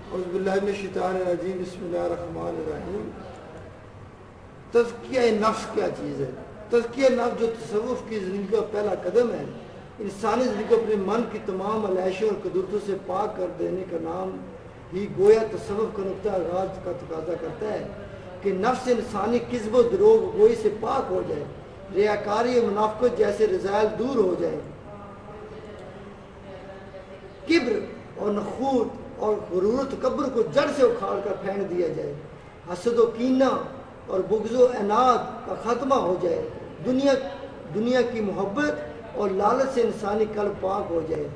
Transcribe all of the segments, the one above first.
اعوذ باللہ من الشیطان الرجیم بسم اللہ الرحمن الرحیم۔ تزکیہ نفس کیا چیز ہے؟ تزکیہ نفس جو تصوف کی زندگی کا پہلا قدم ہے، انسانی زندگی کو اپنے من کی تمام علیشوں اور قدرتوں سے پاک کر دینے کا نام ہی گویا تصوف کا نقطہ آغاز کا تقاضا کرتا ہے کہ نفس انسانی کذب و دروغ گوئی سے پاک ہو جائے، ریاکاری و منافقت جیسے رذائل دور ہو جائے، کبر اور نخوت اور غرور و تکبر کو جڑ سے اکھاڑ کر پھینک دیا جائے، حسد و کینہ اور بغض و عناد کا خاتمہ ہو جائے، دنیا کی محبت اور لالچ سے انسانی قلب پاک ہو جائے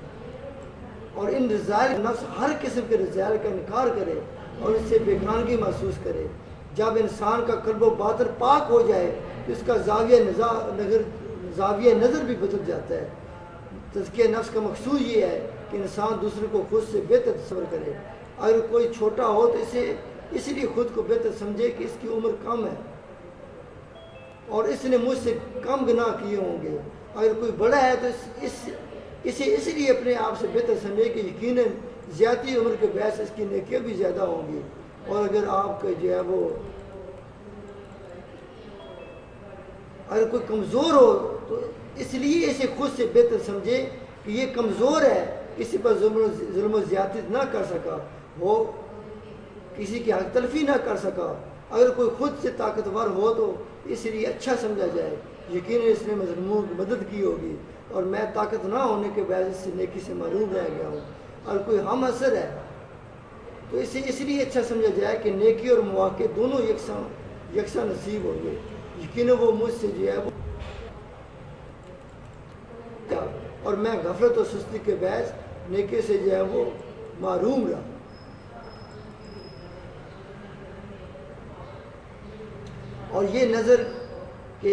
اور ان رذائل نفس ہر قسم کے رذائل کا انکار کرے اور اس سے بیگانگی محسوس کرے۔ جب انسان کا قلب و باطن پاک ہو جائے تو اس کا زاویہ نظر بھی بدل جاتا ہے۔ تزکیہ نفس کا مقصود یہ ہے کہ انسان دوسرے کو خود سے بہتر تصور کرے۔ اگر کوئی چھوٹا ہو تو اس لیے خود کو بہتر سمجھے کہ اس کی عمر کم ہے اور اس نے مجھ سے کم گناہ کیے ہوں گے۔ اگر کوئی بڑا ہے تو اسے اس لیے اپنے آپ سے بہتر سمجھے کہ یقیناً زیادتی عمر کے باعث اس کی نیکیاں بھی زیادہ ہوں گی۔ اور اگر آپ کا جو ہے وہ اگر کوئی کمزور ہو تو اس لیے اسے خود سے بہتر سمجھے کہ یہ کمزور ہے، کسی پر ظلم و زیادتی نہ کر سکا، وہ کسی کی حق تلفی نہ کر سکا۔ اگر کوئی خود سے طاقتور ہو تو اس لیے اچھا سمجھا جائے، یقیناً اس نے مظلوموں کی مدد کی ہوگی اور میں طاقت نہ ہونے کے باعث اس سے نیکی سے محروم رہ گیا ہوں۔ اور کوئی ہم اثر ہے تو اسے اس لیے اچھا سمجھا جائے کہ نیکی اور مواقع دونوں یکساں نصیب ہوں گے، یقیناً وہ مجھ سے جو ہے وہ اور میں غفلت و سستی کے باعث نیکی سے جو ہے وہ محروم رہا۔ اور یہ نظر کہ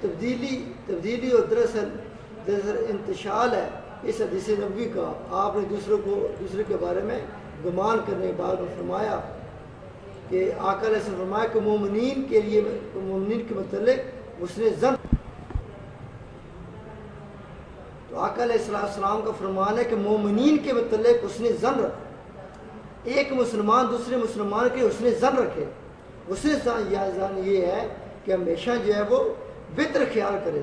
تبدیلی اور دراصل انتشال ہے اس حدیث نبوی کا۔ آپ نے دوسرے کے بارے میں گمان کرنے کے بعد فرمایا کہ آقا علیہ السلام فرمایا کہ مومنین کے متعلق اس نے ظن، تو آقا علیہ السلام کا فرمان ہے کہ مومنین کے متعلق اس نے ظن رکھا۔ ایک مسلمان دوسرے مسلمان کے اس نے ظن رکھے، اس نے ظن یہ ہے کہ ہمیشہ جو ہے وہ بہتر خیال کرے،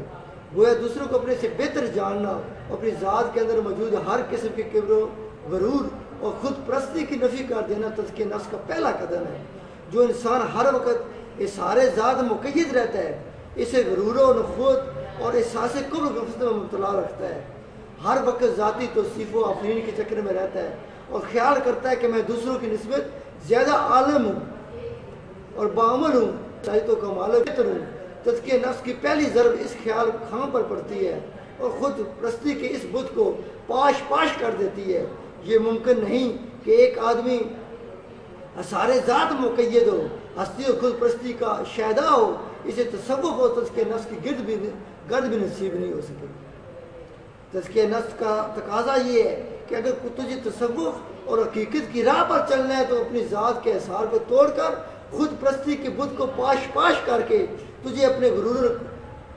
گویا دوسروں کو اپنے سے بہتر جاننا، اپنی ذات کے اندر موجود ہر قسم کے کبر و غرور اور خود پرستی کی نفی کر دینا تزکیہ نفس کا پہلا قدم ہے۔ جو انسان ہر وقت اظہار ذات مقید رہتا ہے، اسے غرور و نخوت اور احساس کبر و غفلت میں مبتلا رکھتا ہے، ہر وقت ذاتی توصیف و آفرین کے چکر میں رہتا ہے اور خیال کرتا ہے کہ میں دوسروں کی نسبت زیادہ عالم ہوں اور بعمل ہوں، صلاحیتوں کا مالک بہتر ہوں۔ تزکیہ نفس کی پہلی ضرب اس خیال خاں پر پڑتی ہے اور خود پرستی کے اس بت کو پاش کر دیتی ہے۔ یہ ممکن نہیں کہ ایک آدمی اثار ذات مقید ہو، ہستی اور خود پرستی کا شیدا ہو، اسے تصوف اور تزکیہ نفس کی گرد بھی نصیب نہیں ہو سکے۔ تزکیہ نفس کا تقاضا یہ ہے کہ اگر تجھے تصوف اور حقیقت کی راہ پر چلنا ہے تو اپنی ذات کے اثار کو توڑ کر خود پرستی کے بت کو پاش کر کے تجھے اپنے غرور اور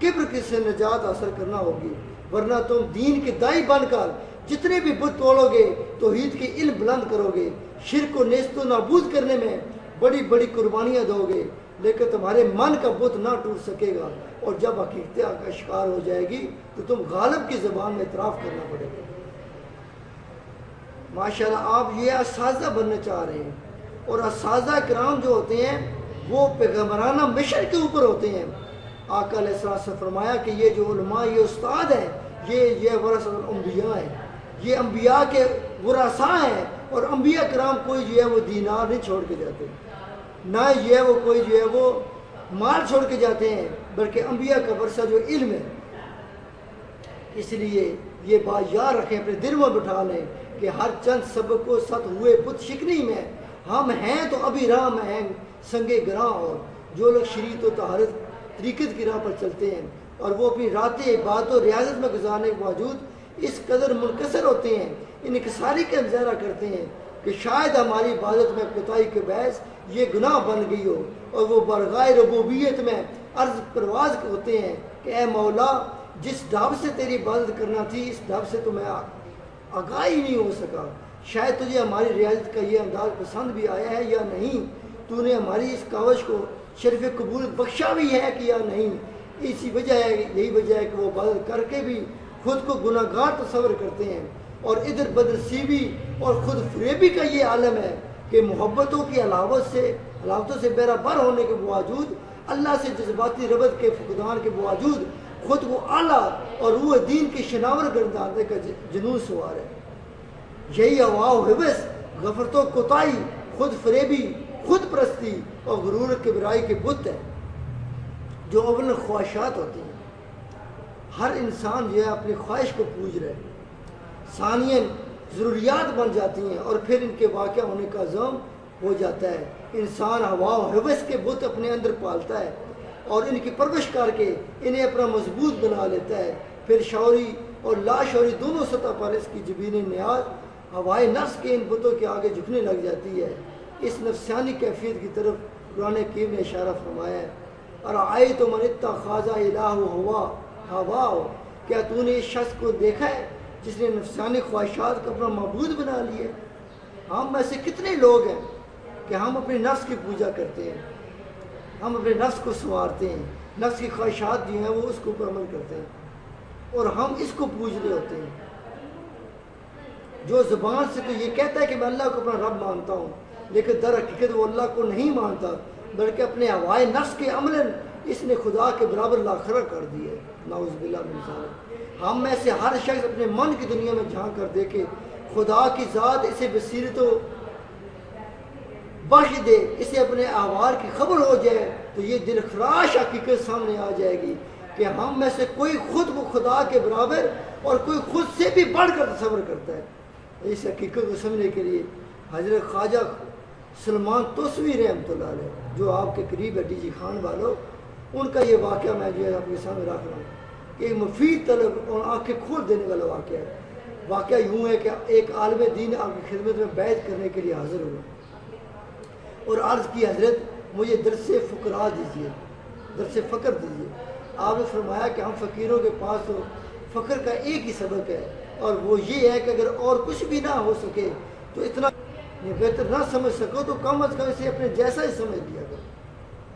کبر کی سے نجات حاصل کرنا ہوگی، ورنہ تم دین کے دائی بن کر جتنے بھی بت توڑو گے توحید کے علم بلند کرو گے، شرک کو نیست و نابود کرنے میں بڑی بڑی قربانیاں دو گے، لیکن تمہارے من کا بت نہ ٹوٹ سکے گا اور جب حقیقت کا شکار ہو جائے گی تو تم غالب کی زبان میں اعتراف کرنا پڑے گا۔ ماشاءاللہ آپ یہ اساتذہ بننا چاہ رہے ہیں اور اساتذہ کرام جو ہوتے ہیں وہ پیغمبرانہ مشن کے اوپر ہوتے ہیں۔ آقا علیہ السلام سے فرمایا کہ یہ جو علماء یہ استاد ہیں یہ ورثۃ الانبیاء ہیں، یہ انبیاء کے ورثاء ہیں اور انبیاء کرام کوئی جو ہے وہ دینار نہیں چھوڑ کے جاتے، نہ یہ ہے وہ کوئی جو ہے وہ مال چھوڑ کے جاتے ہیں، بلکہ انبیاء کا ورثہ جو علم ہے۔ اس لیے یہ بات یاد رکھیں، اپنے دل میں بٹھا لیں کہ ہر چند سبق کو ست ہوئے بت شکنی میں ہم ہیں تو ابھی راہ میں ہیں سنگے گراں، اور جو لوگ شریعت و طہارت طریقت کی راہ پر چلتے ہیں اور وہ اپنی راتیں عبادت و ریاضت میں گزارنے کے باوجود اس قدر منکسر ہوتے ہیں، انکساری کا مظاہرہ کرتے ہیں کہ شاید ہماری عبادت میں کوتاہی کے باعث یہ گناہ بن گئی ہو، اور وہ برگاہ ربوبیت میں عرض پرواز ہوتے ہیں کہ اے مولا، جس ڈھب سے تیری عبادت کرنا تھی اس ڈھب سے تو میں آگاہ ہی نہیں ہو سکا، شاید تجھے ہماری ریاضت کا یہ انداز پسند بھی آیا ہے یا نہیں، تو نے ہماری اس کاوش کو شرف قبول بخشا بھی ہے کہ یا نہیں۔ اسی وجہ ہے، یہی وجہ ہے کہ وہ عبادت کر کے بھی خود کو گناہ گار تصور کرتے ہیں، اور ادھر بدنصیبی اور خود فریبی کا یہ عالم ہے کہ محبتوں کی علاوتوں سے بیرا بر ہونے کے باوجود، اللہ سے جذباتی ربط کے فقدان کے باوجود خود کو اعلیٰ اور روح دین کی شناور گردانے کا جنون سوار ہے۔ یہی ہوا و حوث، غفلت و کوتاہی، خود فریبی، خود پرستی اور غرور کبرائی کے بت ہے، جو اول خواہشات ہوتی ہیں۔ ہر انسان جو ہے اپنی خواہش کو پوج رہا ہے، ثانیاً ضروریات بن جاتی ہیں اور پھر ان کے واقع ہونے کا عزم ہو جاتا ہے۔ انسان ہوا و حوث کے بت اپنے اندر پالتا ہے اور ان کی پرورش کر کے انہیں اپنا مضبوط بنا لیتا ہے، پھر شعوری اور لاشعوری دونوں سطح پر اس کی جبین نیاز ہوائے نفس کے ان بتوں کے آگے جھکنے لگ جاتی ہے۔ اس نفسانی کیفیت کی طرف قرآن حکیم نے اشارہ فرمایا ہے، اور آئے تو من اتخذ الہ ہوا، کیا تو نے اس شخص کو دیکھا ہے جس نے نفسانی خواہشات کو اپنا معبود بنا لیا ہے؟ ہم میں سے کتنے لوگ ہیں کہ ہم اپنے نفس کی پوجا کرتے ہیں، ہم اپنے نفس کو سنوارتے ہیں، نفس کی خواہشات جو ہیں وہ اس کو پر عمل کرتے ہیں اور ہم اس کو پوج رہے ہوتے ہیں۔ جو زبان سے تو یہ کہتا ہے کہ میں اللہ کو اپنا رب مانتا ہوں، لیکن در حقیقت وہ اللہ کو نہیں مانتا، بلکہ اپنے ہوائے نفس کے عملاً اس نے خدا کے برابر لاکھرا کر دیا ہے۔ نعوذ باللہ من ذالک۔ ہم میں سے ہر شخص اپنے من کی دنیا میں جھانک کر دیکھے، خدا کی ذات اسے بصیرت و بخش دے، اسے اپنے احوال کی خبر ہو جائے تو یہ دل خراش حقیقت سامنے آ جائے گی کہ ہم میں سے کوئی خود کو خدا کے برابر اور کوئی خود سے بھی بڑھ کر تصور کرتا ہے۔ اس حقیقت کو سمجھنے کے لیے حضرت خواجہ سلمان توسوی رحمۃ اللہ علیہ جو آپ کے قریب ہے ڈی جی خان والوں، ان کا یہ واقعہ میں جو ہے آپ کے سامنے رکھ رہا ہوں کہ ایک مفید طلب اور آنکھیں کھول دینے والا واقعہ ہے۔ واقعہ یوں ہے کہ ایک عالم دین آپ کی خدمت میں بیعت کرنے کے لیے حاضر ہوا اور عرض کی حضرت مجھے درس فقراء دیجیے، درس فقر دیجیے۔ آپ نے فرمایا کہ ہم فقیروں کے پاس تو فقر کا ایک ہی سبق ہے، اور وہ یہ ہے کہ اگر اور کچھ بھی نہ ہو سکے تو اتنا بہتر نہ سمجھ سکو تو کم از کم اسے اپنے جیسا ہی سمجھ لیا کرو،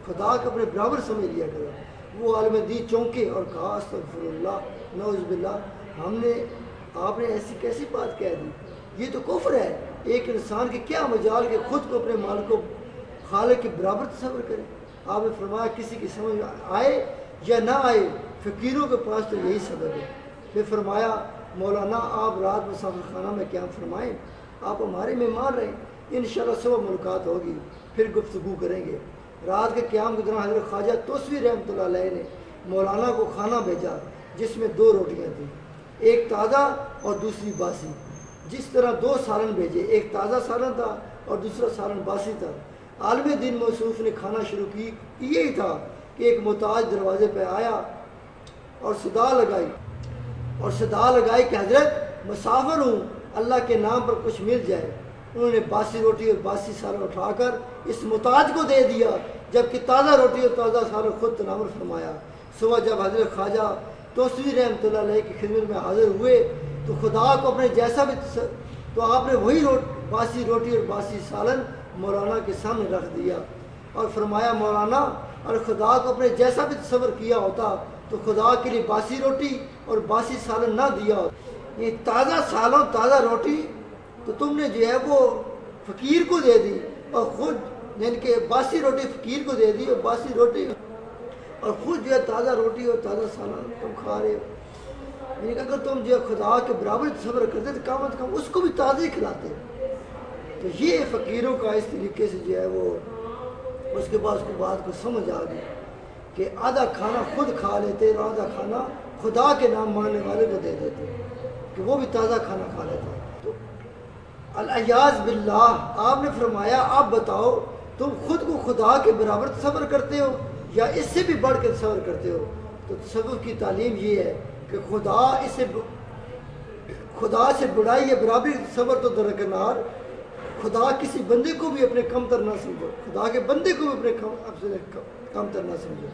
خدا کو اپنے برابر سمجھ لیا کرو۔ وہ عالم دین چونکے اور کہا استغفر اللہ، نعوذ باللہ، آپ نے ایسی کیسی بات کہہ دی، یہ تو کفر ہے۔ ایک انسان کے کیا مجال کہ خود کو اپنے مالک کو خالق کے برابر تصور کرے۔ آپ نے فرمایا کسی کی سمجھ آئے یا نہ آئے، فقیروں کے پاس تو یہی سبب ہے۔ پھر فرمایا مولانا آپ رات مسافر خانہ میں قیام فرمائیں، آپ ہمارے مہمان رہیں، انشاءاللہ صبح ملاقات ہوگی، پھر گفتگو کریں گے۔ رات کے قیام کے دوران حضرت خواجہ توسوی رحمۃ اللہ علیہ نے مولانا کو کھانا بھیجا جس میں 2 روٹیاں تھیں، ایک تازہ اور دوسری باسی۔ جس طرح 2 سالن بھیجے، ایک تازہ سالن تھا اور دوسرا سالن باسی تھا۔ عالم دین موصوف نے کھانا شروع کی، یہی تھا کہ ایک محتاج دروازے پہ آیا اور صدا لگائی کہ حضرت مسافر ہوں، اللہ کے نام پر کچھ مل جائے۔ انہوں نے باسی روٹی اور باسی سالن اٹھا کر اس محتاج کو دے دیا، جبکہ تازہ روٹی اور تازہ سالن خود تناول فرمایا۔ صبح جب حضرت خواجہ توسوی رحمۃ اللہ علیہ کی خدمت میں حاضر ہوئے تو خدا کو اپنے جیسا بھی تو آپ نے وہی باسی روٹی اور باسی سالن مولانا کے سامنے رکھ دیا اور فرمایا مولانا اور خدا کو اپنے جیسا بھی تصور کیا ہوتا تو خدا کے لیے باسی روٹی اور باسی سالن نہ دیا ہوتا۔ یہ تازہ سالن تازہ روٹی تو تم نے جو ہے وہ فقیر کو دے دی، اور خود یعنی کہ باسی روٹی فقیر کو دے دی اور باسی روٹی اور خود جو ہے تازہ روٹی اور تازہ سالن تم کھا رہے ہو۔ یعنی کہ اگر تم جو ہے خدا کے برابر تصور کرتے تو کم از کم اس کو بھی تازہ کھلاتے۔ تو یہ فقیروں کا اس طریقے سے جو ہے وہ اس کے بعد اس کو بات کو سمجھ آ گئی کہ آدھا کھانا خود کھا لیتے اور آدھا کھانا خدا کے نام ماننے والے کو دے دیتے کہ وہ بھی تازہ کھانا کھا لیتا۔ تو الیاذ باللہ آپ نے فرمایا آپ بتاؤ تم خود کو خدا کے برابر تصور کرتے ہو یا اس سے بھی بڑھ کے تصور کرتے ہو؟ تو تصور کی تعلیم یہ ہے کہ خدا سے بڑائی یا برابری تصور تو درکنار، خدا کسی بندے کو بھی اپنے کم تر نہ سمجھو، خدا کے بندے کو بھی اپنے کم تر نہ سمجھو۔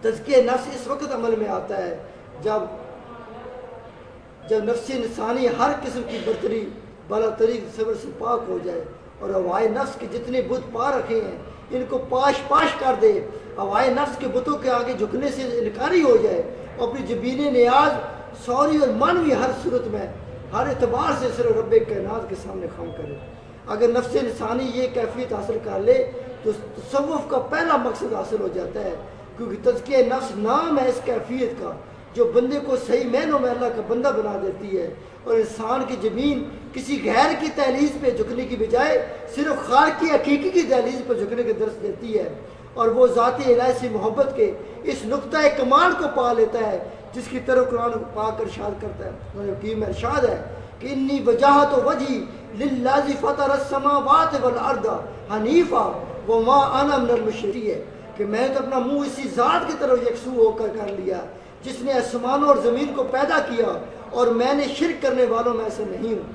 تزکیہ نفس اس وقت عمل میں آتا ہے جب نفس انسانی ہر قسم کی برتری بالا طریق صبر سے پاک ہو جائے اور ہوائے نفس کے جتنے بت پا رکھے ہیں ان کو پاش پاش کر دے، ہوائے نفس کے بتوں کے آگے جھکنے سے انکاری ہو جائے اور اپنی جبین نیاز سوری اور مانوی ہر صورت میں ہر اعتبار سے صرف رب کائنات کے سامنے خم کرے۔ اگر نفس انسانی یہ کیفیت حاصل کر لے تو تصوف کا پہلا مقصد حاصل ہو جاتا ہے، کیونکہ تزکیہ نفس نام ہے اس کیفیت کا جو بندے کو صحیح معنوں میں اللہ کا بندہ بنا دیتی ہے اور انسان کی جبین کسی غیر کی دہلیز پہ جھکنے کی بجائے صرف خالق کی حقیقی کی دہلیز پہ جھکنے کے درس دیتی ہے، اور وہ ذاتی الہی سے محبت کے اس نقطۂ کمال کو پا لیتا ہے جس کی طرف قرآن پاک ارشاد کرتا ہے۔ قرآن حکیم میں ارشاد ہے کہ انی وجہت وجہی للذی فطر السماوات والارض حنیفا وما انا من المشرکین، کہ میں نے تو اپنا منہ اسی ذات کی طرف یکسو ہو کر لیا جس نے آسمانوں اور زمین کو پیدا کیا اور میں نے شرک کرنے والوں میں سے نہیں ہوں۔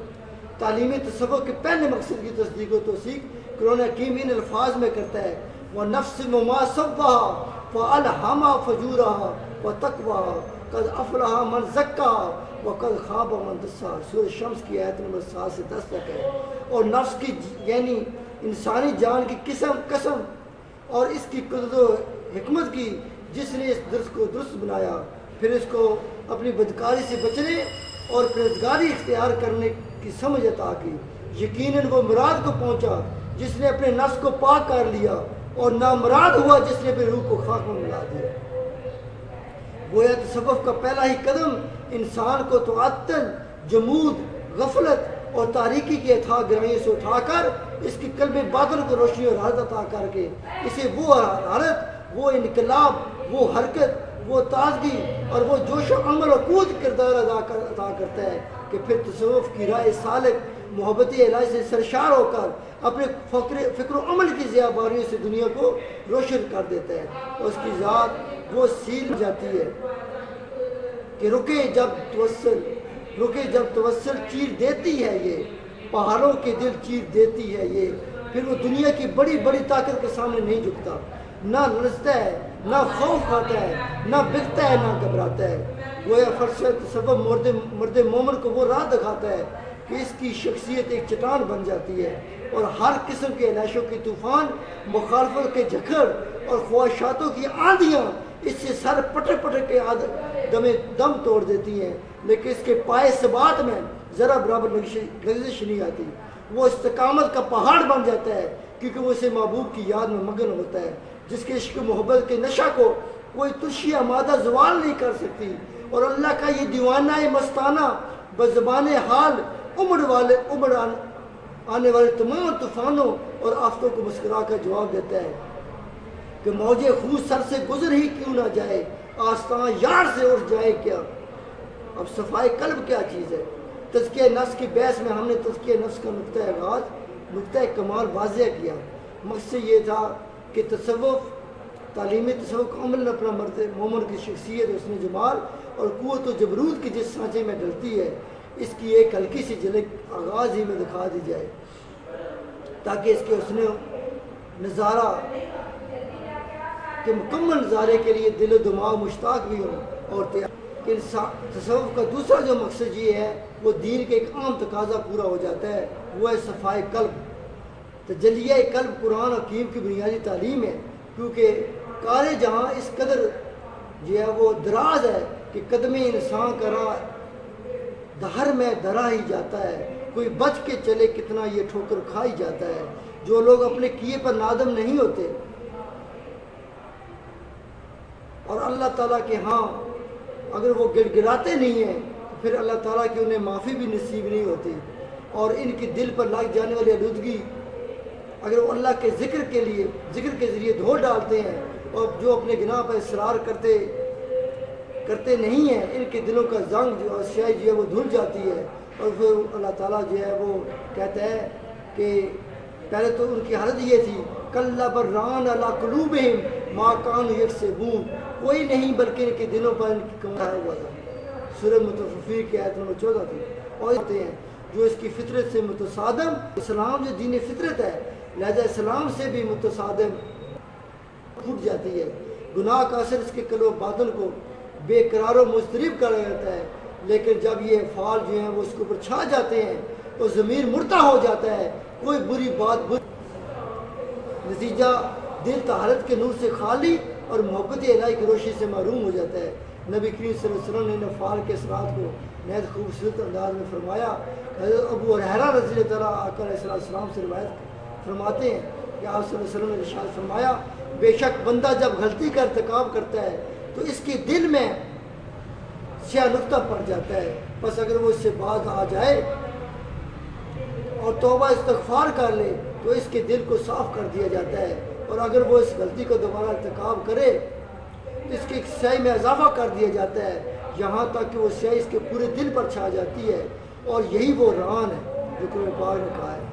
تعلیم تصوف کے پہلے مقصد کی تصدیق و توثیق قرآن حکیم ان الفاظ میں کرتا ہے وَنَفْسٍ وَمَا سَوَّاهَا فَأَلْهَمَهَا فَجُورَهَا وَتَقْوَاهَا قَدْ أَفْلَحَ مَنْ زَكَّاهَا وَقَدْ خَابَ مَنْ دَسَّاهَا۔ سورۃ شمس کی آیت نمبر 7 سے 10 تک ہے۔ اور نفس کی یعنی انسانی جان کی قسم اور اس کی قدرت و حکمت کی جس نے اس درس کو درست بنایا، پھر اس کو اپنی بدکاری سے بچنے اور پرہیزگاری اختیار کرنے کی سمجھ عطا کی۔ یقیناً وہ مراد کو پہنچا جس نے اپنے نفس کو پاک کر لیا اور نامراد ہوا جس نے اپنی روح کو خاک میں ملا دیا۔ گویا تصوف کا پہلا ہی قدم انسان کو تعطل، جمود، غفلت اور تاریکی کی اتھاہ گہرائیوں سے اٹھا کر اس کی قلب باطن کو روشنی اور حالت عطا کر کے اسے وہ حالت، وہ انقلاب، وہ حرکت، وہ تازگی اور وہ جوش و عمل و قوت کردار عطا کرتا ہے کہ پھر تصوف کی راہ سالک محبت الہی سے سرشار ہو کر اپنے فکر و عمل کی ضیاء باریوں سے دنیا کو روشن کر دیتا ہے اور اس کی ذات وہ سیل جاتی ہے کہ رکے جب توسل چیر دیتی ہے یہ پہاڑوں کے دل چیر دیتی ہے یہ، پھر وہ دنیا کی بڑی بڑی طاقت کے سامنے نہیں جھکتا، نہ لرزتا ہے، نہ خوف کھاتا ہے، نہ بکتا ہے، نہ گھبراتا ہے۔ گویا فرشت تصوف مرد مومن کو وہ راہ دکھاتا ہے کہ اس کی شخصیت ایک چٹان بن جاتی ہے اور ہر قسم کے علیشوں کی طوفان، مخالفت کے جھکڑ اور خواہشاتوں کی آندھیاں اس سے سر پٹر پٹر کے دم توڑ دیتی ہیں، لیکن اس کے پائے ثبات میں ذرا برابر لغزش نہیں آتی۔ وہ استقامت کا پہاڑ بن جاتا ہے کیونکہ وہ اسے محبوب کی یاد میں مگن ہوتا ہے جس کے عشق و محبت کے نشہ کو کوئی تشیہ مادہ زوال نہیں کر سکتی، اور اللہ کا یہ دیوانہ مستانہ بزبان حال عمر آنے والے تمام طوفانوں اور آفتوں کو مسکرا کر جواب دیتا ہے کہ موجے خون سر سے گزر ہی کیوں نہ جائے، آستان یار سے اٹھ جائے کیا۔ اب صفائی قلب کیا چیز ہے؟ تزکیہ نفس کی بحث میں ہم نے تزکیہ نفس کا نقطۂ آغاز، نقطۂ کمال واضح کیا۔ مقصد یہ تھا کہ تعلیمی تصوف کا عمل اپنا مرد مومن کی شخصیت، اس نے جمال اور قوت و جبروت کی جس سانچے میں ڈلتی ہے اس کی ایک ہلکی سی جھلک آغاز ہی میں دکھا دی جائے تاکہ اس کے حسن نظارہ کے مکمل نظارے کے لیے دل و دماغ مشتاق بھی ہوں اور تصوف کا دوسرا جو مقصد یہ ہے وہ دین کے ایک عام تقاضا پورا ہو جاتا ہے، وہ ہے صفائی قلب۔ تجلیہ قلب قرآن حکیم کی بنیادی تعلیم ہے، کیونکہ کار جہاں اس قدر جو ہے وہ دراز ہے کہ قدم انسان کا راہ دہر میں درا ہی جاتا ہے، کوئی بچ کے چلے کتنا یہ ٹھوکر کھائی جاتا ہے۔ جو لوگ اپنے کیے پر نادم نہیں ہوتے اور اللہ تعالیٰ کے ہاں اگر وہ گڑ گڑاتے نہیں ہیں تو پھر اللہ تعالیٰ کی انہیں معافی بھی نصیب نہیں ہوتی، اور ان کی دل پر لگ جانے والی آلودگی اگر وہ اللہ کے ذکر کے ذریعے دھو ڈالتے ہیں اور جو اپنے گناہ پر اصرار کرتے نہیں ہیں، ان کے دلوں کا زنگ جو سیاہی جو ہے وہ دھل جاتی ہے، اور پھر اللہ تعالیٰ جو ہے وہ کہتا ہے کہ پہلے تو ان کی حالت یہ تھی کَلَّا بَرَّانَ عَلَىٰ قُلُوبِهِمْ مَا كَانُوا يَكْسِبُونَ، کوئی نہیں بلکہ ان کے دلوں پر ان کی کمایا ہوا تھا۔ سورہ مطففین کی آیت نمبر 14 تھی۔ اور ہوتے ہیں جو اس کی فطرت سے متصادم، اسلام جو دین فطرت ہے لہذا اسلام سے بھی متصادم پھوٹ جاتی ہے۔ گناہ کا اثر اس کے قلب و باطن کو بے قرار و مضطرب کر دیتا ہے، لیکن جب یہ افعال جو ہیں وہ اس کے اوپر چھا جاتے ہیں تو ضمیر مردہ ہو جاتا ہے، کوئی بری بات نتیجہ دل طہارت کے نور سے خالی اور محبت الہی کی روشنی سے محروم ہو جاتا ہے۔ نبی کریم صلی اللہ علیہ وسلم نے نفال کے اثرات کو نہایت خوبصورت انداز میں فرمایا۔ حضرت ابو ہریرہ رضی اللہ تعالیٰ آقا علیہ السلام سے روایت فرماتے ہیں کہ آپ صلی اللہ علیہ وسلم نے ارشاد فرمایا، بے شک بندہ جب غلطی کا ارتکاب کرتا ہے تو اس کے دل میں سیاہ نقطہ پڑ جاتا ہے، بس اگر وہ اس سے باز آ جائے اور توبہ استغفار کر لے تو اس کے دل کو صاف کر دیا جاتا ہے، اور اگر وہ اس غلطی کو دوبارہ ارتکاب کرے تو اس کی سیاہی میں اضافہ کر دیا جاتا ہے، یہاں تک کہ وہ سیاہی اس کے پورے دل پر چھا جاتی ہے۔ اور یہی وہ ران ہے جو قرآن پاک نے کہا ہے،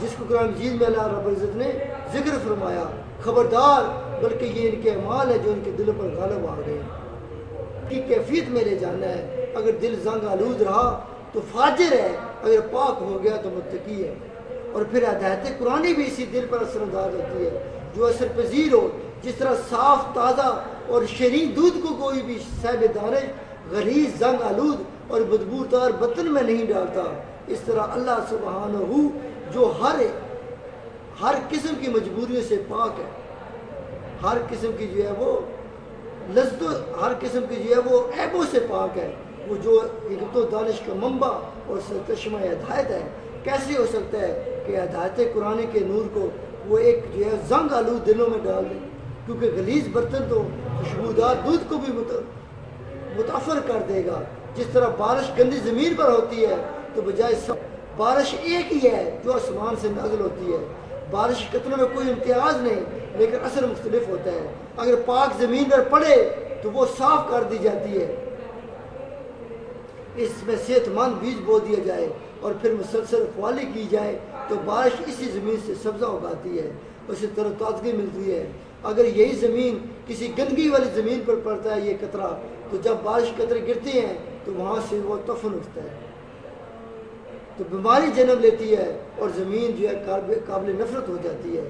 جس کو قرآن مجید میں اللہ رب العزت نے ذکر فرمایا، خبردار بلکہ یہ ان کے اعمال ہے جو ان کے دلوں پر غالب آ گئے کی کیفیت میں لے جانا ہے۔ اگر دل زنگ آلود رہا تو فاجر ہے، اگر پاک ہو گیا تو متقی ہے۔ اور پھر ہدایت قرآنی بھی اسی دل پر اثر انداز ہوتی ہے جو اثر پذیر ہو، جس طرح صاف تازہ اور شیرین دودھ کو کوئی بھی صاحب دانش غلیظ زنگ آلود اور بدبودار برتن میں نہیں ڈالتا، اس طرح اللہ سبحانہ ہو جو ہر قسم کی مجبوریوں سے پاک ہے، ہر قسم کی جو ہے وہ لذت، ہر قسم کی جو ہے وہ عیبوں سے پاک ہے، وہ جو حکمت و دانش کا منبع اور سرچشمہ ہدایت ہے، کیسے ہو سکتا ہے کہ ہدایت قرآن کے نور کو وہ ایک جو ہے زنگ آلود دلوں میں ڈال دیں؟ کیونکہ غلیظ برتن تو خوشبودار دودھ کو بھی متاثر کر دے گا۔ جس طرح بارش گندی زمین پر ہوتی ہے تو بجائے بارش ایک ہی ہے جو آسمان سے نازل ہوتی ہے، بارش کے قطروں میں کوئی امتیاز نہیں لیکن اثر مختلف ہوتا ہے۔ اگر پاک زمین پر پڑے تو وہ صاف کر دی جاتی ہے، اس میں صحت مند بیج بو دیا جائے اور پھر مسلسل رکھوالی کی جائے تو بارش اسی زمین سے سبزہ اگاتی ہے، اسے تر و تازگی ملتی ہے۔ اگر یہی زمین کسی گندگی والی زمین پر پڑتا ہے یہ قطرہ، تو جب بارش قطرے گرتے ہیں تو وہاں سے وہ طوفان اٹھتا ہے تو بیماری جنم لیتی ہے اور زمین جو ہے قابل نفرت ہو جاتی ہے۔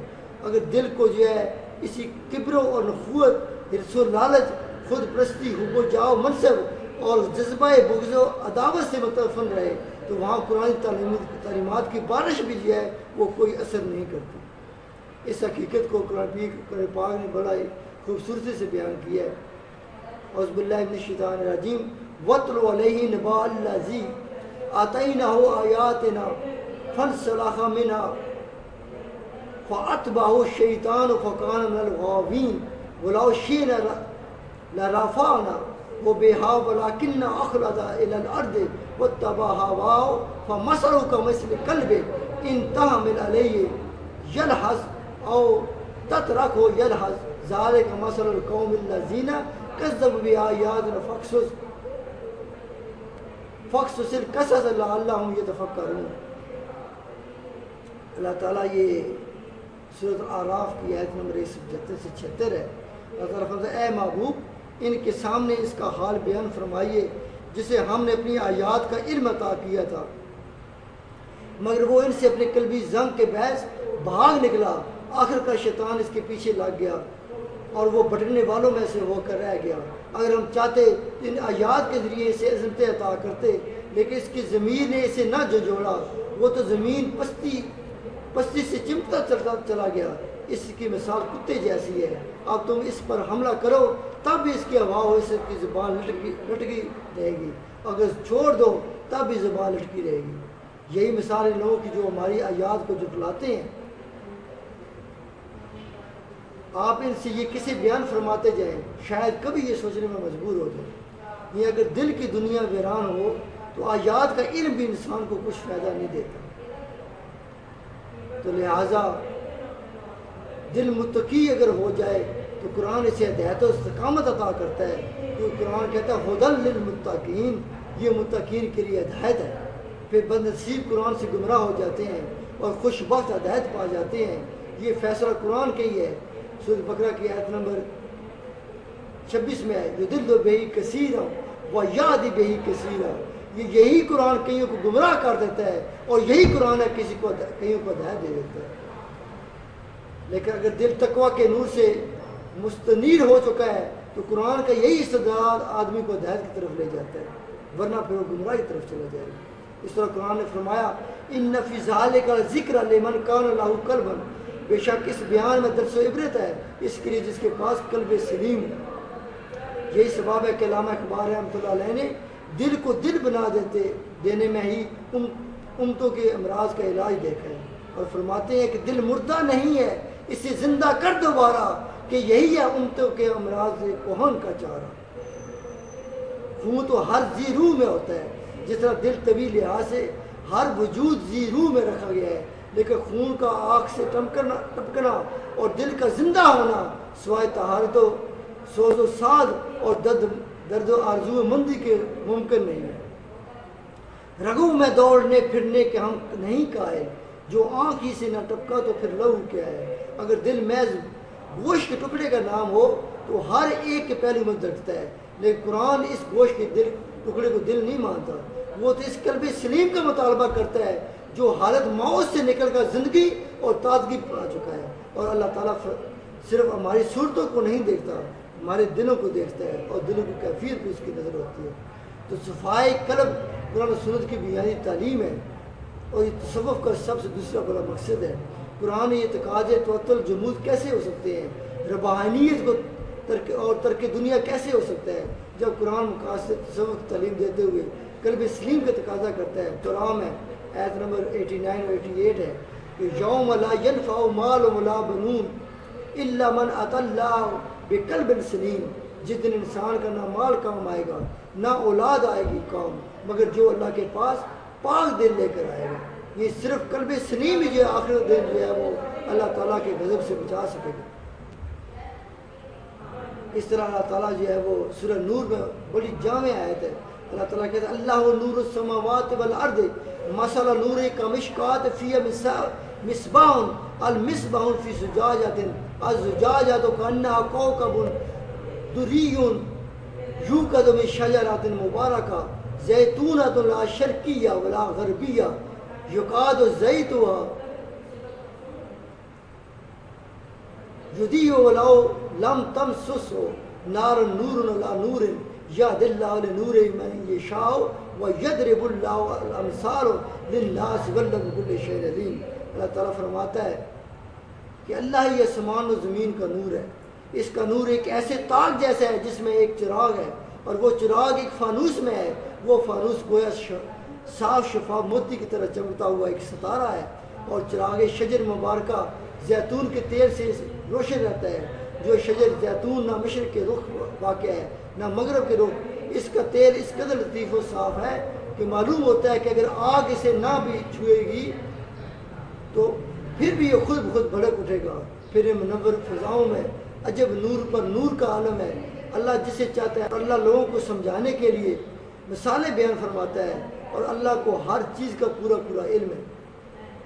اگر دل کو جو ہے اسی کبر اور نخوت، حرص و لالچ، خود پرستی، حب و جاہ و منصب اور جذبہ بغض و عداوت سے متفن رہے تو وہاں قرآن تعلیمات کی بارش بھی جو ہے وہ کوئی اثر نہیں کرتی۔ اس حقیقت کو قرآن پاک نے بڑا خوبصورتی سے بیان کیا ہے۔ اعوذ باللہ من الشیطان الرجیم، وَاتْلُ عَلَيْهِ نَبَأَ الَّذِي آتَيْنَاهُ آیَاتِنَا فَانسَلَخَ مِنْهَا فَأَتْبَعَهُ الشَّیْطَانُ فَكَانَ مِنَ الْغَاوِینَ وَلَوْ شِئْنَا لَرَفَعْنَاهُ بِهَا وَلَكِنَّهُ أَخْلَدَ إِلَى الْأَرْضِ وَاتَّبَعَ هَوَاهُ فَمَثَلُهُ كَمَثَلِ الْكَلْبِ إِنْ تَحْمِلْ عَلَيْهِ يَلْهَثْ أَوْ تَتْرَكْهُ يَلْهَث ذَلِكَ مَثَلُ الْقَوْمِ الَّذِينَ كَذَّبُوا بِآيَاتِنَا فَاقْصُصِ الْقَصَصَ لَعَلَّهُمْ يَتَفَكَّرُونَ۔ اللہ تعالیٰ یہ سورۃ الاعراف کی آیت نمبر 175 سے 76 ہے۔ اللہ تعالیٰ فرماتا ہے، اے محبوب ان کے سامنے اس کا حال بیان فرمائیے جسے ہم نے اپنی آیات کا علم عطا کیا تھا، مگر وہ ان سے اپنے قلبی زنگ کے باعث بھاگ نکلا، آخر کا شیطان اس کے پیچھے لگ گیا اور وہ بھٹکنے والوں میں سے ہو کر رہ گیا۔ اگر ہم چاہتے ان آیات کے ذریعے اسے عظمتیں عطا کرتے، لیکن اس کی ضمیر نے اسے نہ جھنجھوڑا، وہ تو زمین پستی سے چمٹتا چلا گیا، اس کی مثال کتے جیسی ہے۔ اب تم اس پر حملہ کرو تب بھی اس کی ہوا ہو، اس کی زبان لٹکی رہے گی، اگر چھوڑ دو تب بھی زبان لٹکی رہے گی۔ یہی مثال ان لوگوں کی جو ہماری آیات کو جھٹلاتے ہیں۔ آپ ان سے یہ کسی بیان فرماتے جائیں، شاید کبھی یہ سوچنے میں مجبور ہو جائیں، یہ اگر دل کی دنیا ویران ہو تو آیات کا علم بھی انسان کو کچھ فائدہ نہیں دیتا۔ تو لہٰذا دل متقی اگر ہو جائے تو قرآن اسے ہدایت و استقامت عطا کرتا ہے، کیونکہ قرآن کہتا ہے ہدی للمتقین، یہ متقین کے لیے ہدایت ہے۔ پھر بد نصیب قرآن سے گمراہ ہو جاتے ہیں اور خوش بخت ہدایت پا جاتے ہیں۔ یہ فیصلہ قرآن کا ہی ہے۔ سورۃ بقرہ کی آیت نمبر 26 میں ہے، یضل بہ کثیرا ویہدی بہ کثیرا، یہی قرآن کئیوں کو گمراہ کر دیتا ہے اور یہی قرآن ہے کئیوں کو ہدایت دے دیتا ہے۔ لیکن اگر دل تقویٰ کے نور سے مستنیر ہو چکا ہے تو قرآن کا یہی استعداد آدمی کو ہدایت کی طرف لے جاتا ہے، ورنہ پھر وہ گمراہ کی طرف چلا جائے گا۔ اس طرح قرآن نے فرمایا ان فی ذالک ذکر لمن کان لہ قلب، بے شک اس بیان میں درس و عبرت ہے اس کے لیے جس کے پاس قلب سلیم۔ یہی سبب ہے کہ علامہ اقبال رحمۃ اللہ علیہ نے دل کو دل بنا دینے میں ہی امتوں کے امراض کا علاج دیکھا ہے، اور فرماتے ہیں کہ دل مردہ نہیں ہے، اسے زندہ کر دوبارہ، کہ یہی ہے امتوں کے امراض سے کوہن کا چارہ۔ خون تو ہر ذی روح میں ہوتا ہے، جس طرح دل طویل لحاظ سے ہر وجود ذی روح میں رکھا گیا ہے، لیکن خون کا آنکھ سے ٹپکنا اور دل کا زندہ ہونا سوائے طہارت و سوز و ساد اور درد و آرزو مندی کے ممکن نہیں ہے۔ رگوں میں دوڑنے پھرنے کے ہم نہیں قائل، جو آنکھ ہی سے نہ ٹپکا تو پھر لہو کیا ہے۔ اگر دل محض گوشت کے ٹکڑے کا نام ہو تو ہر ایک کے پہلو میں دھڑکتا ہے، لیکن قرآن اس گوشت کے ٹکڑے کو دل نہیں مانتا، وہ تو اس قلب سلیم کا مطالبہ کرتا ہے جو حالت موت سے نکل کر زندگی اور تازگی پا چکا ہے۔ اور اللہ تعالیٰ صرف ہماری صورتوں کو نہیں دیکھتا، ہمارے دلوں کو دیکھتا ہے، اور دلوں کی کیفیت بھی اس کی نظر ہوتی ہے۔ تو صفائی قلب قرآن و سنت کی بنیادی تعلیم ہے، اور یہ تصوف کا سب سے دوسرا بڑا مقصد ہے۔ قرآن یہ اعتقاد توتل جمود کیسے ہو سکتے ہیں، ربانیت کو ترک دنیا کیسے ہو سکتا ہے، جب قرآن مقاصد تصوف کی تعلیم دیتے ہوئے قلب سلیم کا تقاضا کرتا ہے۔ قرآن ہے آیت نمبر 89 اور 88 ہے کہ یوم لا ینفع مال ولا بنون الا من اتى اللہ بقلب سلیم، جس دن انسان کا نہ مال کام آئے گا نہ اولاد آئے گی کام، مگر جو اللہ کے پاس پاک دل لے کر آئے گا۔ یہ صرف قلب سلیم ہی جو آخر دن جو ہے وہ اللہ تعالیٰ کے غضب سے بچا سکے گا۔ اس طرح اللہ تعالیٰ جو ہے وہ سورہ نور میں بڑی جامع آیت ہے، اللہ تعالیٰ کہتا ہے اللہ نور السماوات والارض مثل نور کمشکات فی مصباح المصباح فی زجاجۃ الزجاجۃ کأنها کوكب دری یوقد من شجرۃ مبارکہ زیتونۃ لا شرقیہ ولا غربیہ یکاد زیتها یضیء ولو لم تمسسه نار نور علی نور یهدی اللہ لنورہ من یشاء ویضرب اللہ الامثال للناس واللہ بکل شیء علیم۔ اللہ تعالیٰ فرماتا ہے کہ اللہ ہی آسمان و زمین کا نور ہے، اس کا نور ایک ایسے تاگ جیسا ہے جس میں ایک چراغ ہے، اور وہ چراغ ایک فانوس میں ہے، وہ فانوس گویا صاف شفاف موتی کی طرح چمکتا ہوا ایک ستارہ ہے، اور چراغ شجر مبارکہ زیتون کے تیل سے روشن رہتا ہے، جو شجر زیتون نہ مشرق کے رخ واقع ہے نہ مغرب کے رخ، اس کا تیل اس قدر لطیف و صاف ہے کہ معلوم ہوتا ہے کہ اگر آگ اسے نہ بھی چھوئے گی تو پھر بھی یہ خود بخود بھڑک اٹھے گا۔ پھر یہ منور فضاؤں میں عجب نور پر نور کا عالم ہے۔ اللہ جسے چاہتا ہے اللہ لوگوں کو سمجھانے کے لیے مثالیں بیان فرماتا ہے، اور اللہ کو ہر چیز کا پورا پورا علم ہے۔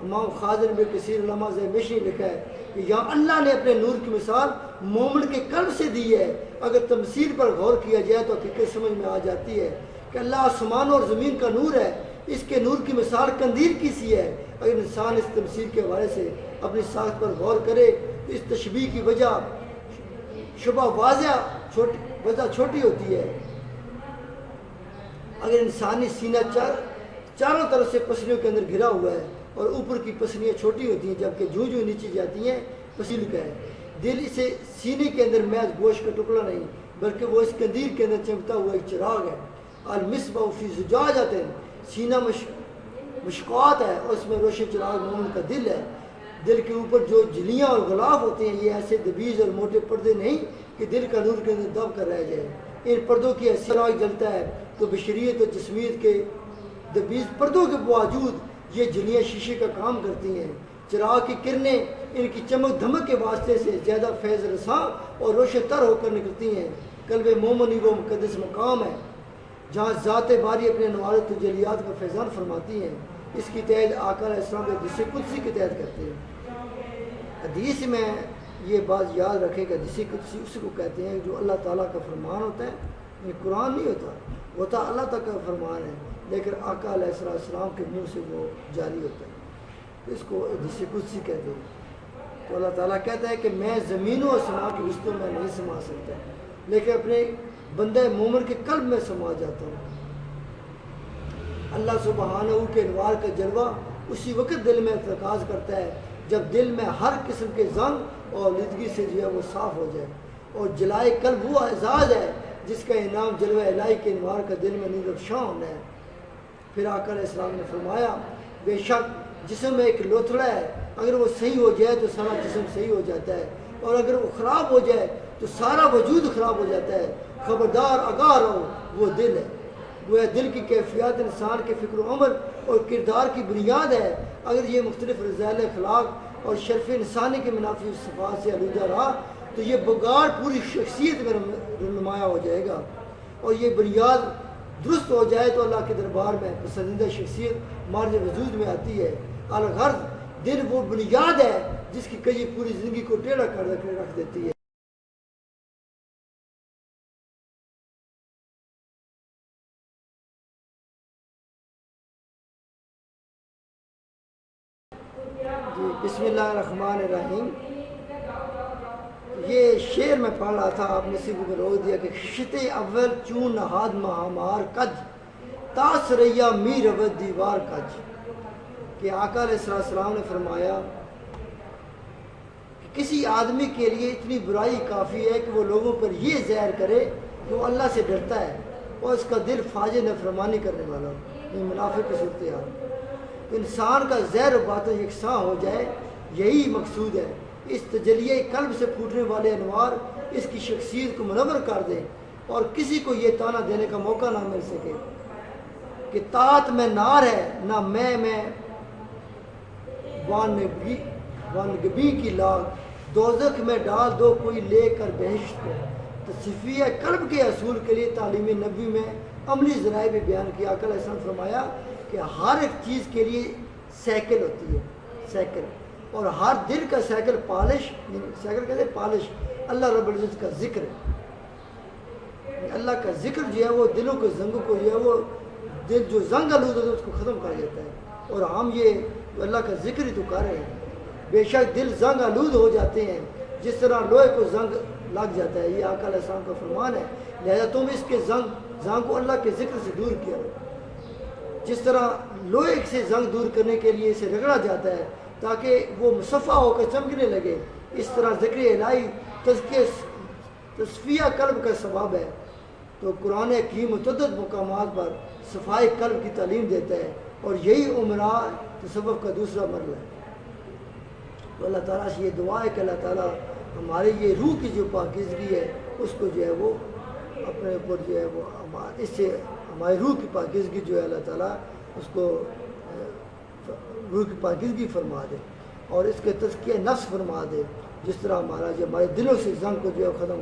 امام خازن بن کثیر علامہ زیمشی نے لکھا ہے کہ یہاں اللہ نے اپنے نور کی مثال مومن کے قلب سے دی ہے۔ اگر تمثیل پر غور کیا جائے تو حقیقت سمجھ میں آ جاتی ہے کہ اللہ آسمان اور زمین کا نور ہے، اس کے نور کی مثال قندیل کی سی ہے۔ اگر انسان اس تمثیل کے حوالے سے اپنی ساخت پر غور کرے تو اس تشبیہ کی وجہ شبہ وجہ چھوٹی ہوتی ہے۔ اگر انسانی سینہ چاروں طرف سے پسلیوں کے اندر گھرا ہوا ہے اور اوپر کی پسلیاں چھوٹی ہوتی ہیں جبکہ جو نیچے جاتی ہیں پسیل کا ہے، دل اسے سینے کے اندر محض گوشت کا ٹکڑا نہیں بلکہ وہ اس قندیل کے اندر چمکتا ہوا ایک چراغ ہے۔ المصباح فی زجاجۃ، سینہ مشکوات ہے اور اس میں روشن چراغ مومن کا دل ہے۔ دل کے اوپر جو جھلیاں اور غلاف ہوتے ہیں یہ ایسے دبیز اور موٹے پردے نہیں کہ دل کا نور کے اندر دب کر رہ جائے۔ ان پردوں کی ایسی چراغ جلتا ہے تو بشریت و جسمیت کے دبیز پردوں کے باوجود یہ جھلیاں شیشے کا کام کرتی ہیں۔ چراغ کی کرنیں ان کی چمک دھمک کے واسطے سے زیادہ فیض رساں اور روشن تر ہو کر نکلتی ہیں۔ قلب مومنی وہ مقدس مقام ہے جہاں ذات باری اپنے انوار تجلیات کا فیضان فرماتی ہیں۔ اس کی تائید آقا علیہ السلام کے حدیث قدسی کی تائید کرتے ہیں۔ حدیث میں یہ بات یاد رکھے کہ حدیث قدسی اس کو کہتے ہیں جو اللہ تعالیٰ کا فرمان ہوتا ہے، یہ قرآن نہیں ہوتا اللہ تعالیٰ کا فرمان ہے، لیکن آقا علیہ السلام کے منہ سے وہ جاری ہوتا ہے، اس کو حدیث قدسی کہتے ہیں۔ تو اللہ تعالیٰ کہتا ہے کہ میں زمین و آسمان کے رشتوں میں نہیں سما سکتا، لیکن اپنے بندہ مومن کے قلب میں سما جاتا ہوں۔ اللہ سبحانہ کے انوار کا جلوہ اسی وقت دل میں ارتکاز کرتا ہے جب دل میں ہر قسم کے زنگ اور آلودگی سے جو ہے وہ صاف ہو جائے، اور جلائے قلب وہ اعزاز ہے جس کا انعام جلوہ الہی کے انوار کا دل میں نیز افشاں ہونا ہے۔ پھر آقا علیہ السلام نے فرمایا بے شک جسم میں ایک لوتھڑا ہے، اگر وہ صحیح ہو جائے تو سارا جسم صحیح ہو جاتا ہے، اور اگر وہ خراب ہو جائے تو سارا وجود خراب ہو جاتا ہے۔ خبردار آگاہ رہو، وہ دل ہے۔ وہ دل کی کیفیات انسان کے فکر و عمل اور کردار کی بنیاد ہے۔ اگر یہ مختلف رذائل اخلاق اور شرف انسانی کے منافی صفات سے آلودہ رہا تو یہ بگاڑ پوری شخصیت میں نمایاں ہو جائے گا، اور یہ بنیاد درست ہو جائے تو اللہ کے دربار میں پسندیدہ شخصیت مارج وجود میں آتی ہے۔ الغرض دل وہ بنیاد ہے جس کی کئی پوری زندگی کو ٹیڑھا کر رکھ دیتی ہے۔ جی بسم اللہ الرحمن الرحیم۔ یہ شعر میں پڑھ رہا تھا، آپ نے اسی کو روک دیا کہ خشت اول چون نہاد مہامار کج تاثریا می رود دیوار کج، کہ آقا علیہ السلام نے فرمایا کہ کسی آدمی کے لیے اتنی برائی کافی ہے کہ وہ لوگوں پر یہ زہر کرے کہ وہ اللہ سے ڈرتا ہے اور اس کا دل فاجر نافرمانی کرنے والا ہو، یہ منافق کی صورتحال۔ انسان کا زہر و باطن یکساں ہو جائے، یہی مقصود ہے۔ اس تجلیہ قلب سے پھوٹنے والے انوار اس کی شخصیت کو منور کر دیں اور کسی کو یہ تانا دینے کا موقع نہ مل سکے کہ طاعت میں نار ہے نہ میں وانگبی کی لاگ، دوزخ میں ڈال دو کوئی لے کر بہشت کو۔ تصفیہ قلب کے اصول کے لیے تعلیم نبوی میں عملی ذرائع بھی بیان کیا۔ آقا علیہ السلام فرمایا کہ ہر ایک چیز کے لیے سائیکل ہوتی ہے، سائیکل، اور ہر دل کا سائیکل پالش، سائیکل کہتے ہیں پالش، اللہ رب العزت کا ذکر ہے۔ اللہ کا ذکر جو ہے وہ دلوں کے زنگوں کو جو ہے وہ دل جو زنگ آلود ہوتا ہے اس کو ختم کر دیتا ہے، اور ہم یہ اللہ کا ذکر ہی تو کر رہے ہیں۔ بے شک دل زنگ آلود ہو جاتے ہیں جس طرح لوہے کو زنگ لگ جاتا ہے، یہ آقا علیہ السلام کا فرمان ہے۔ لہذا تم اس کے زنگ کو اللہ کے ذکر سے دور کیا ہو۔ جس طرح لوہے سے زنگ دور کرنے کے لیے اسے رگڑا جاتا ہے تاکہ وہ مصفہ ہو کر چمکنے لگے، اس طرح ذکر الہی تصفیہ قلب کا سبب ہے۔ تو قرآن حکیم متعدد مقامات پر صفائی قلب کی تعلیم دیتا ہے، اور یہی عمرہ تصوف کا دوسرا مرحلہ ہے۔ تو اللہ تعالیٰ سے یہ دعا ہے کہ اللہ تعالیٰ ہماری یہ روح کی جو پاکیزگی ہے اس کو جو ہے وہ اپنے اوپر جو ہے وہ اس سے ہماری روح کی پاکیزگی جو ہے اللہ تعالیٰ اس کو روح کی پاکیزگی فرما دے اور اس کے تزکیہ نفس فرما دے، جس طرح ہمارا جو ہمارے دلوں سے زنگ کو جو ہے ختم